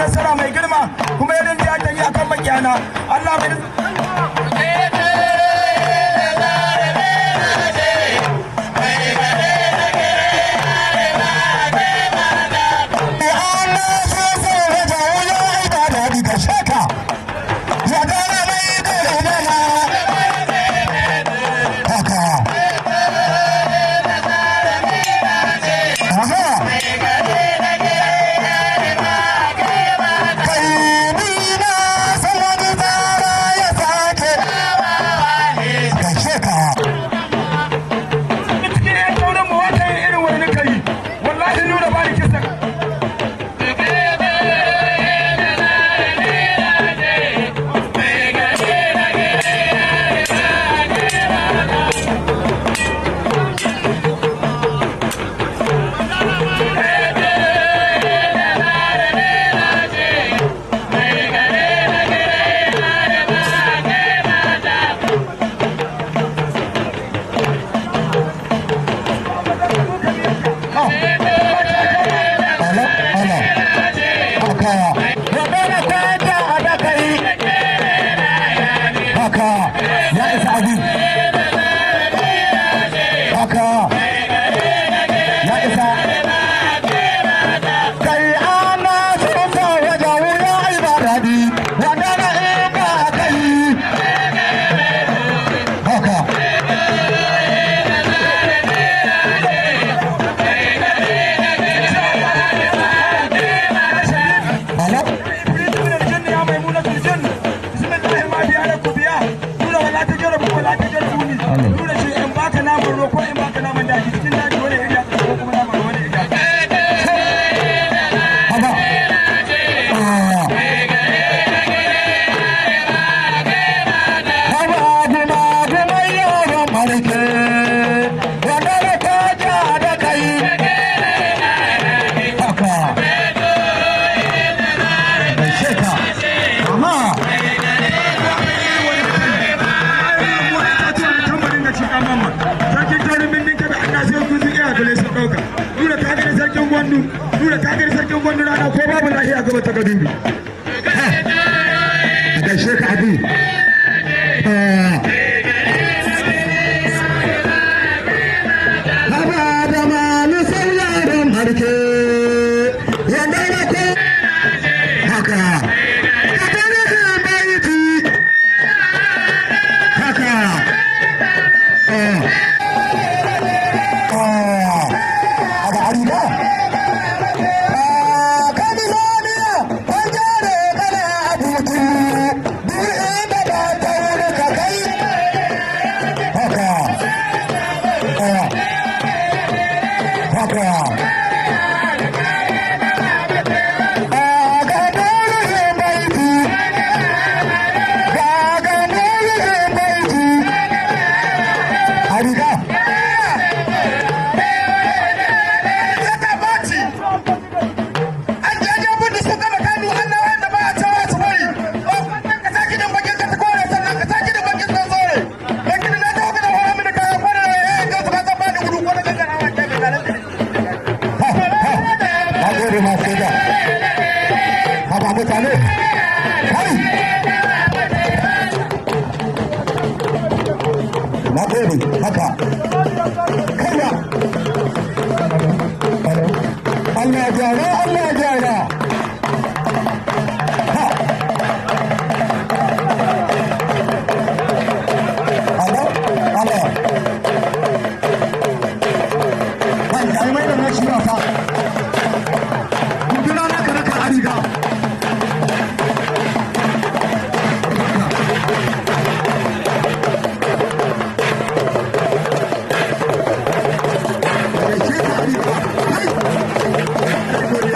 nasara mai girma kuma yadda ya ta yi akan makiyana Allah mai wannan rana ko babu lafiya gaba ta gadubi da sheka abu haba da malu sauraron harke yadda na ko haka haka haka kaiwa Allah jara Allah jara Allah Allah wanda ai mai da nashi wasa kudura na karaka ariga Hey!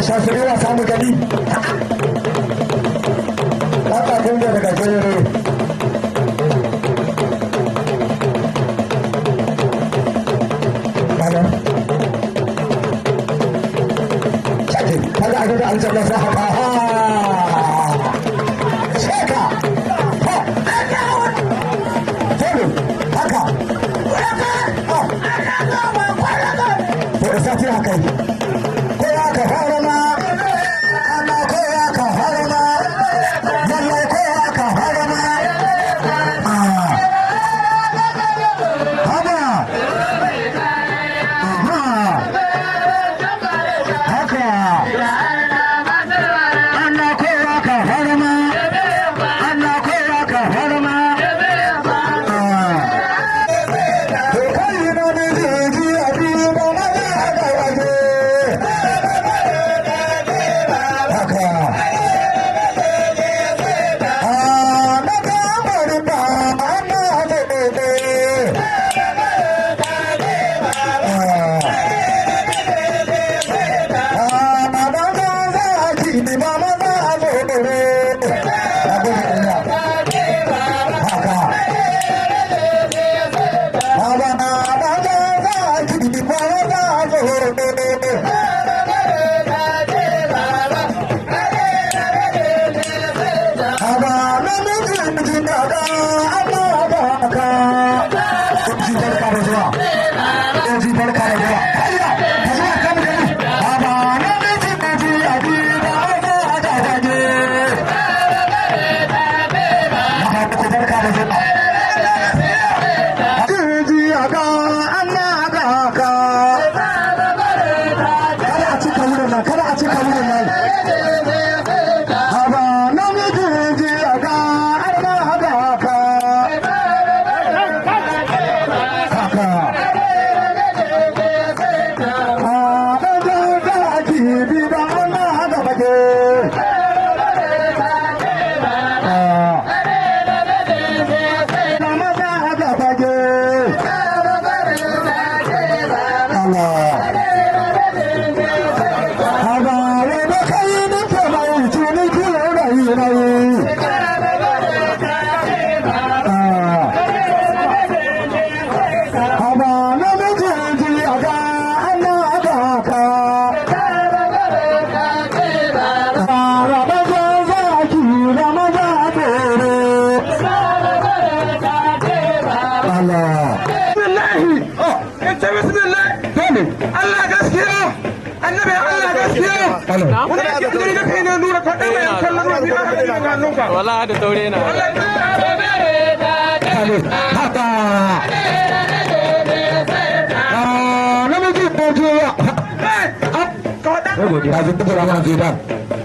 shasiri wa samu gani haka kun da daga jere bana shaki kaga a gaba aljanna sa haka shaka ha tolo haka to sati haka ko ya ka fara Ramadan wala da taure na haka namiji godiya ya zai tattara mana zai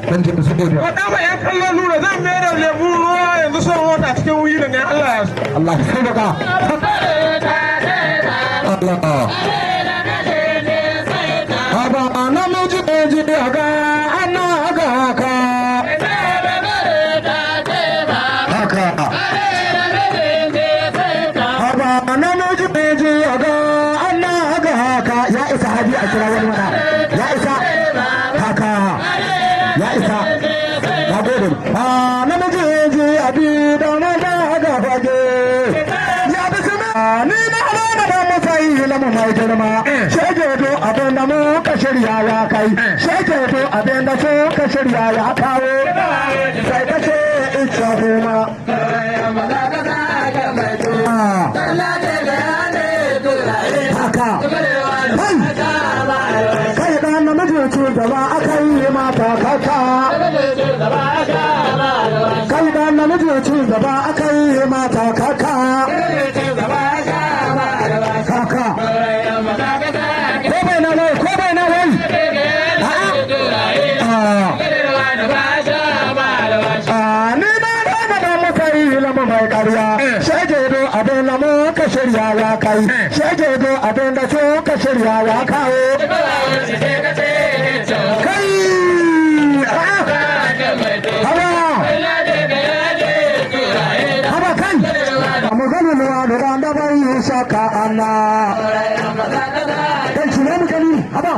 dan jin su godiya wadda ba ya kallon nuna zan mai da lebu ruwa yanzu son wata cikin wuyi da ne Allah ya so Allah ya sai baka Allah haba namiji godiya ga ana ga haka ya isa haji a kira wani mana ya isa haka ya isa na gode namiji ji abi da na ga fage ya bi sama ni na halama da matsayi lamu mai girma shege to abin da mu ka shirya ya kai shege to abin da su ka shirya ya kawo sai ka ce ita kuma haka kai da namiji ce gaba aka yi mata kaka kai da namiji ce gaba aka yi mata kaka kaka ko bai na wai ko bai na wai ni na da matsayi lamu mai karya shege do abin lamu ka shirya ya kai shege do abin da so ka shirya ya kawo kai haba kai maganin wa da bai shaka Allah dan shi ne gani haba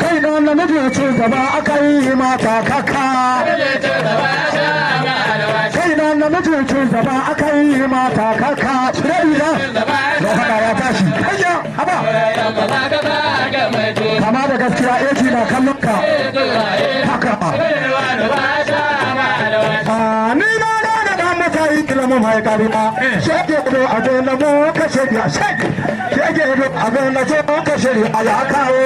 kai da namiji ce gaba aka yi mata kaka kai da namiji ce gaba aka yi mata kaka shirari na da hada ya tashi kayya haba kama da gaskiya eci na kallon ka haka ni na da matsayi kilimin mai karima shege do abin da mu ka shirya shege do abin da so ka shirya ya kawo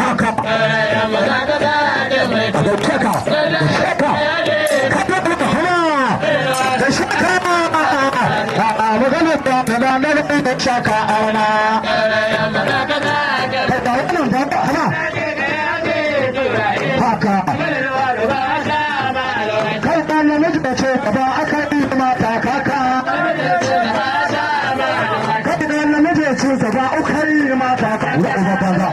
haka a dauke ka sheka ka taɓa da hana da sheka a maganar da na da shaka auna ka da wannan da hana haka kai da namiji da ce gaba aka yi mata kaka kai da namiji ce gaba aka yi mata kaka da uba banza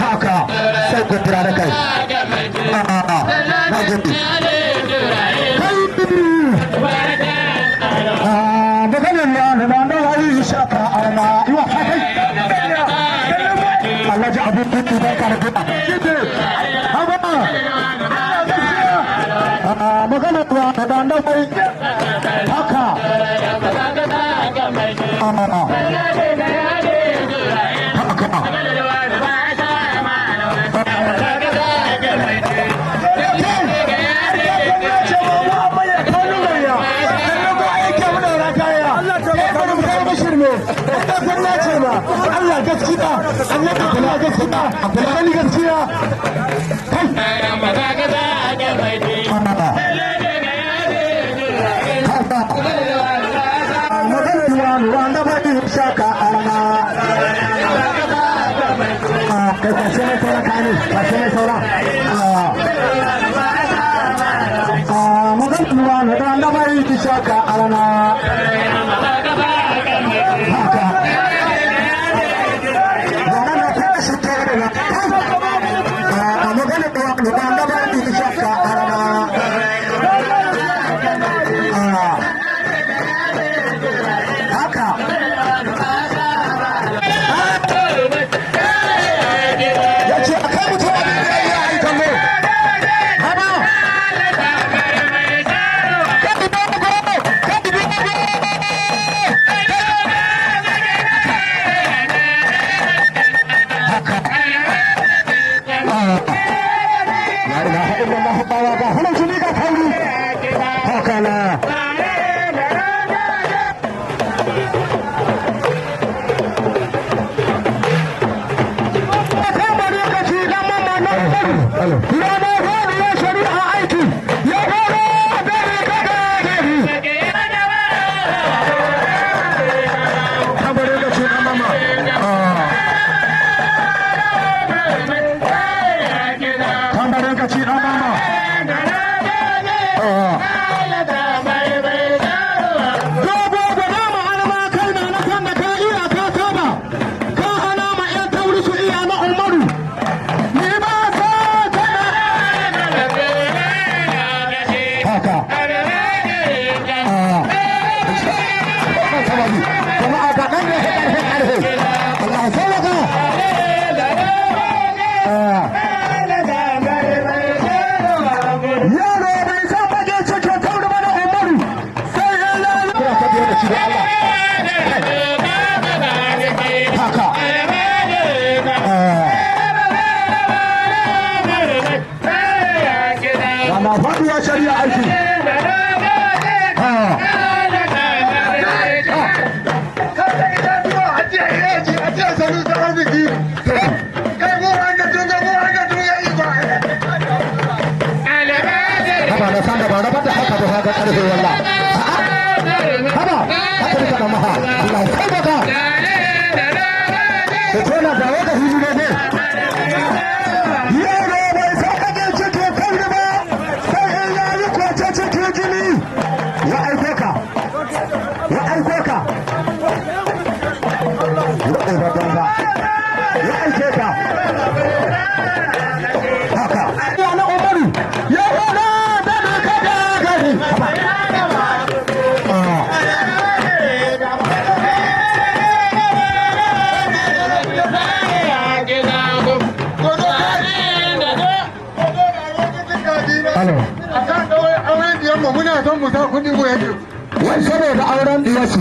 haka sai ku tura da kai na gudu maganin na da wani shaka arna yiwa kai Allah ji abin kuku da karfi haba magana kuwa da danda mai haka Allah gaskiya Allah ka kula gaskiya Abdullahi gaskiya kai wanda bai shaka ana kai kashe ne sauran kani kashe ne sauran maganin wanda bai shaka ana Rana ya shari'a aiki ya fara dare daga gari. Kabare da ce na mama. Kabare ka ce na mama. Dogo da nama alama kai na na kan da ka iya ka saba. Ka hana ma 'yan tauri su iya na Umaru. Ni ba sa haka. Jama'a ga ɗan ne ƙarfe. Allah ya sauwaka. Yaro bai san baje cikin tauri ba na Umaru. Sai ya lalata. Kira ta biyo da shi da Allah. Haka. Rana faɗuwa shari'a aiki. Haba na san da ba rabar da haka ba haka ƙarfe walla. Haba haka duka da maha. Allah ya taimaka. Da tona da wata hiji ne. Yaro bai san kaje cikin kauri ba. Sai in ya yi kwace cikin jini. Ya aiko ka. Ya aiko ka. Ya aiko ka. Ya aike ka. Haka. Ya na Umaru. Ya fara da ka da gari. Muna son mu sa kuɗi mu yake. Wai saboda auren diyarsu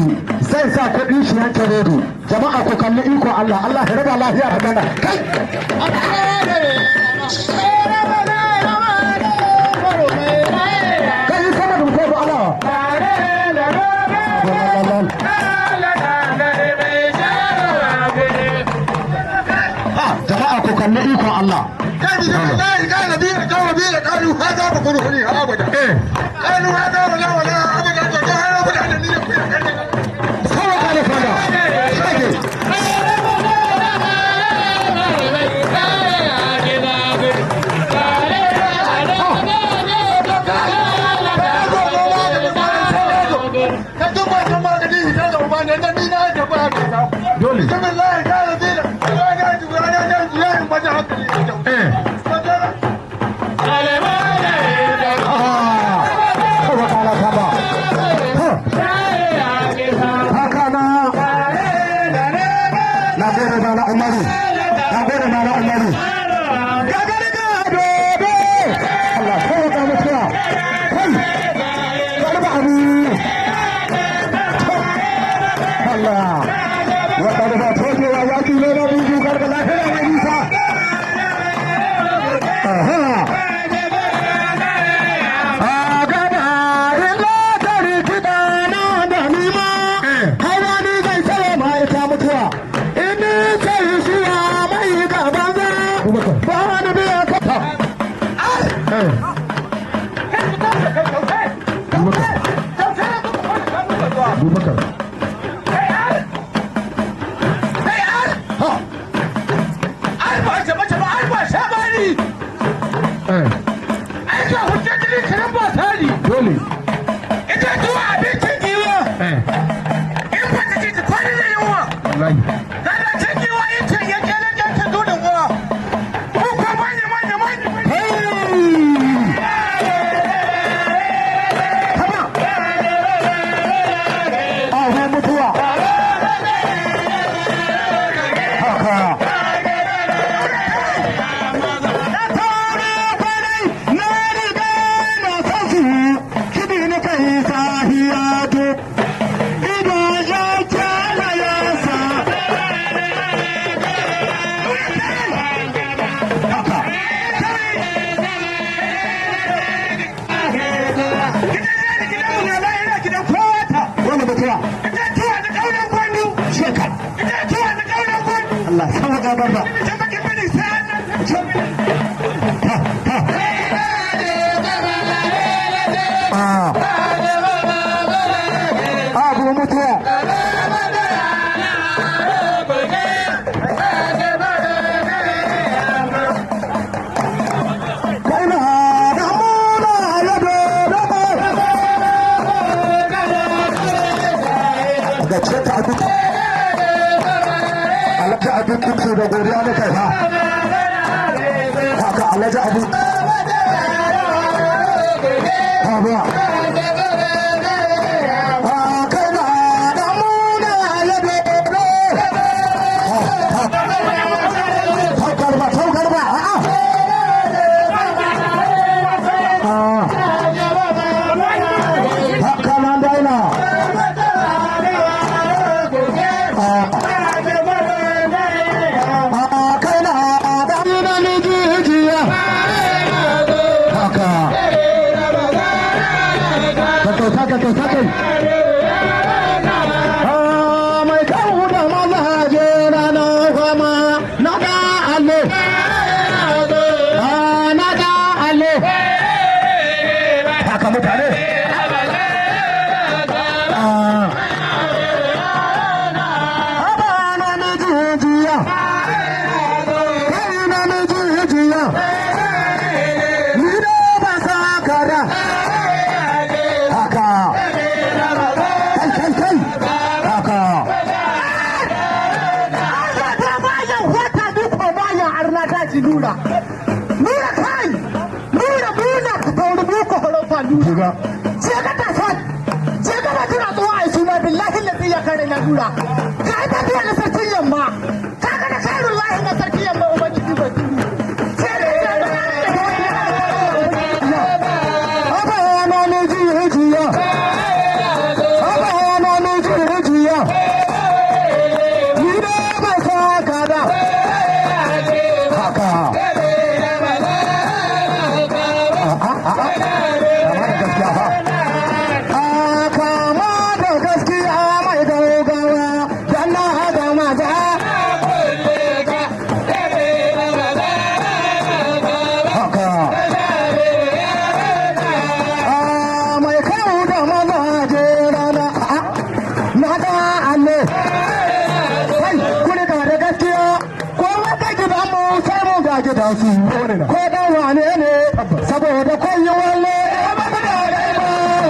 zai sa kuɗi shi yanke rodo. Jama'a ku kalli iko Allah. Allah ya raba lafiya da gana. Kai! Kai sama da mutum Allah. Jama'a ku kalli iko Allah. قالوا هذا ولا ابدا ظهر ابدا النيه سوى قال فانا Allah sama ga barba mutuwa abin kuku da godiya na kai ha haka alhaji abu haba kai na damuna ya dodo taukar ba haka nan daina sakai mai kawo da mazaje rana fama na da allo na da allo haka mutane haba na mijijiya kai na mijijiya ni da ba sakara Nura kai Nura ku tauri buku holofa Nura ce ka tafat ce ka bajira zuwa a suna billahi lafi ya kare na Nura ka yi tafiya na sarkin yamma ka ga da kairun lahi na sarkin yamma ubangiji ba turu ce da ya haba yana ne jiya haba yana ne jiya ni ne ba sa kada haka kama da gaskiya mai gaugawa don na haɗa maza haka mai kawo da mazaje rana na da alle kai kuni da gaskiya ko wata gidan mu sai mu ga gidan su ko dan wane ne saboda koyi walle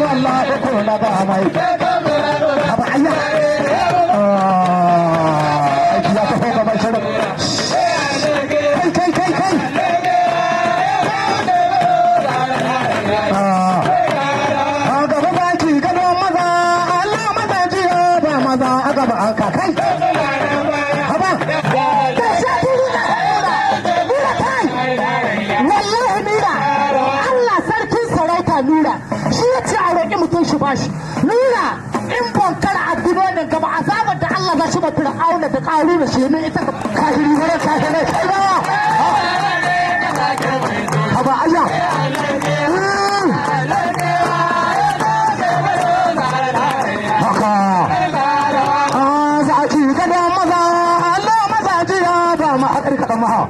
wallahi ko na ba mai aba ayya aiki ya tafi ga mai shirin kai a gaba baki gado maza Allah maza jiya ba maza a gaba aka kai haba da shafi da wallahi nura Allah sarkin sarauta nura shi ya ce a roƙi mutum shi bashi nura in bonkar addino ne gaba azabar da Allah za shi ba fir'auna da ƙaru da shi ne ita kahiri wurin kahirai kai ba haba Allah haka za ki gada maza Allah maza jiya ba ma haƙari kaɗan maha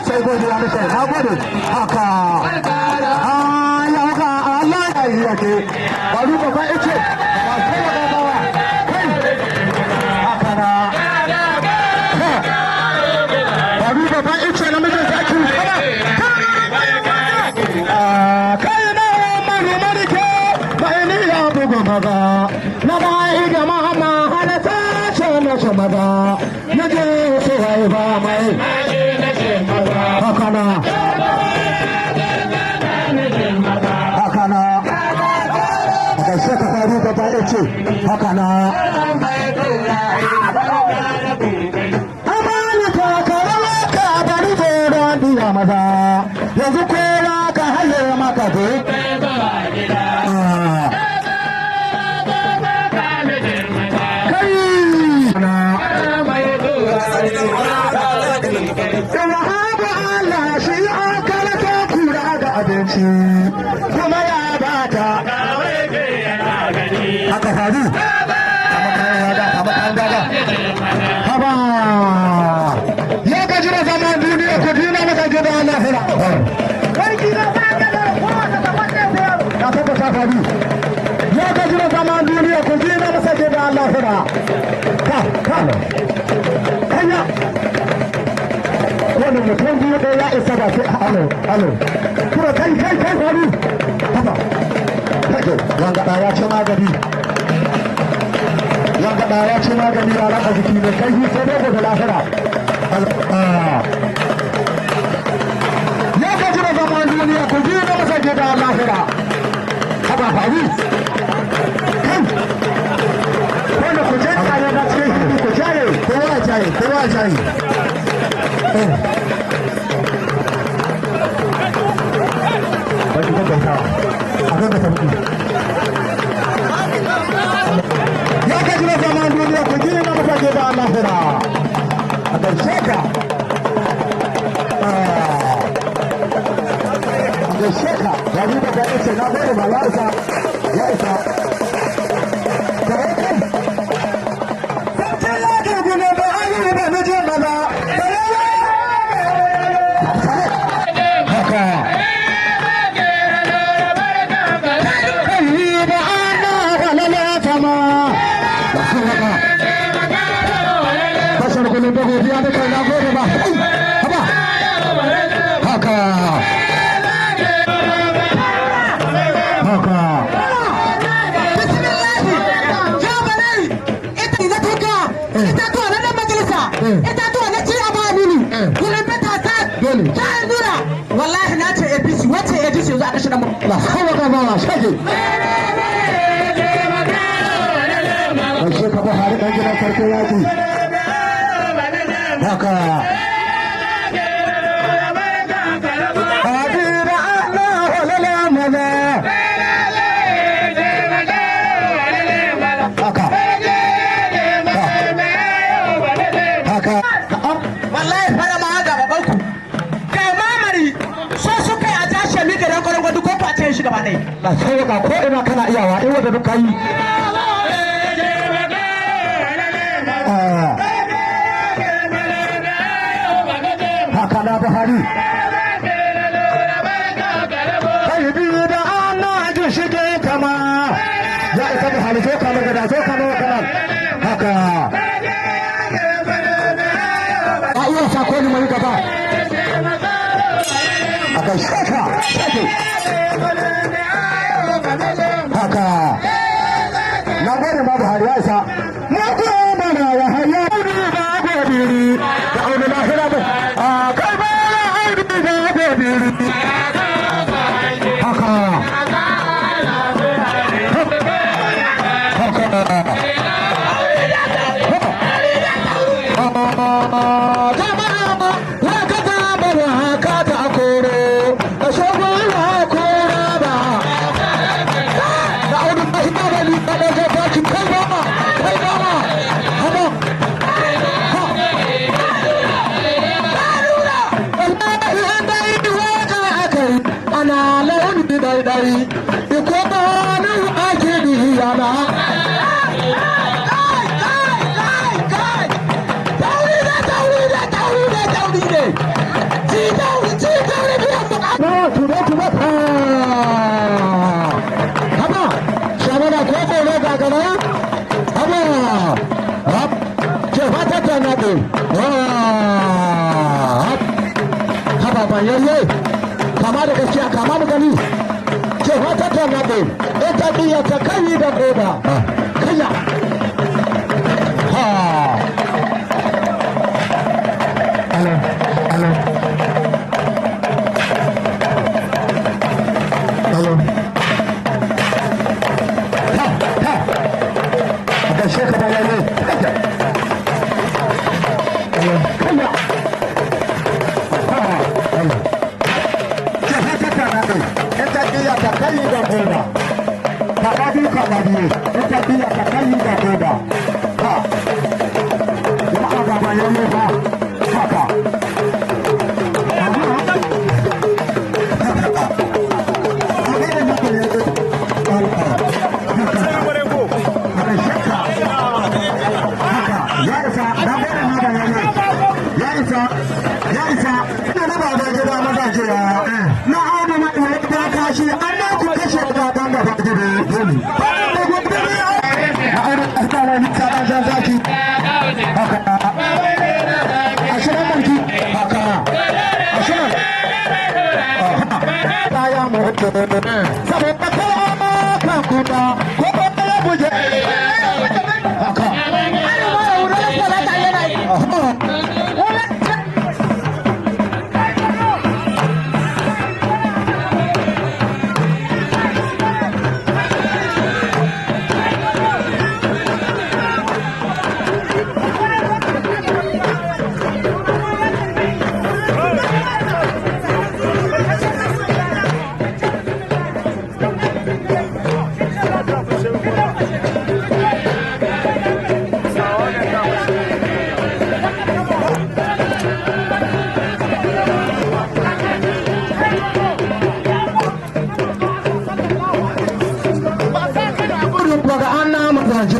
sai godiya da kai na gode haka ya haka Allah ya yi yake bari baba yace ba sai ga bawa kai haka na bari baba yace na mijin zaki kai na mari ke bai ni ya bugu maga na bai ga mama halata ce na ce maga na je sai ba mai hakana da shaka faru gaba ya ce hakana amana ta karawa ka bari goron diya maza yanzu kowa ka haye maka zo kai abinci kuma ya bata haka faru haba ya gaji da zaman duniya ku dina maka gida lahira ya tabbata faru ya gaji da zaman duniya ku dina masa gida lahira kanya wani mutum biyu ɗaya ya isa ba sai alo kuma kai faru haba kake wanga ya ce magani wanda da ya ce magani a raka jiki mai kai sai dai da lahira ya gaji da zaman duniya ku ji na masa gida lahira haba faru kan wanda ku je tsaye na cikin hindi ku jaye kowa jaye wani kan gautawa a kan gasa mutu ya gaji na zaman duniya ku ji na masa gida lahira a ƙarshe ka ya yi da gaɗe ce na gode ba ya isa sarki ya ke gune ba an yi da mijin maza haka kullum da godiya da kai na gode ba haba haka wallahi na ce APC wace APC yanzu aka shiga mu la hawa ga ba shege Ashe ka Buhari dan gidan sarki yaki haka Adira Allah wala mala haka wallahi fara ma ga baban ku kai mamari so su kai a tashi mi garan kwarin gwadu ko face shi gaba dai la sai ka ko ina kana iyawa in wanda duk kai haka na Buhari kai biyu da ana ji shige kama ya isa Buhari so kama gada so kama kana haka a iya sako ni mai gaba aka shaka haka na gode ma Buhari ya isa na gode mana ya haya ba godiri da aure lahira ba kai ba aure ba godiri haka kama da gaskiya kama mu gani ce wata tornado ita biya ta kai da koda kaya ha ala ala ala ha da sheka da yayi kaya Takali da koda, takadi kaladi, ita biya takali da koda. Ha, jama'a ga bayan ne fa, haka. ya mutu saboda kama kan kuta ko kuma ya buje haka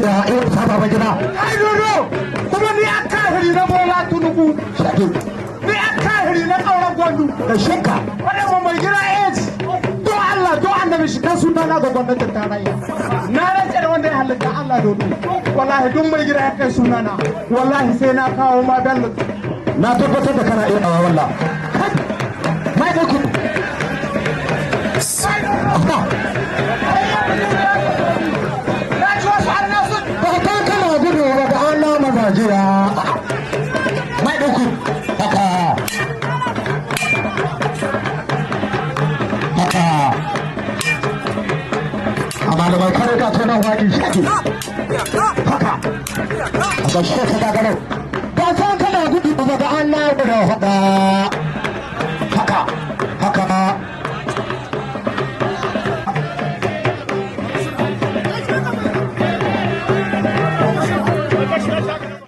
da ya saba ba gida ai dodo kuma ni an kahiri na bola tunuku shake ni an kahiri na kauran gwandu da shinka wanda mu mai gida AIDS to Allah to annabi shi kan sunna na ga gwamnatin tarayya na rance da wanda ya halitta Allah dodo wallahi duk mai gida ya kai sunana wallahi sai na kawo ma bello na tabbatar da kana iya dawa wallahi mai da ku Najeriya mai ɗauku haka amma da mai kare ka tonon waƙi shaƙi haka a ga shi ka gagarar ba san kana gudu ba ga Allah da haɗa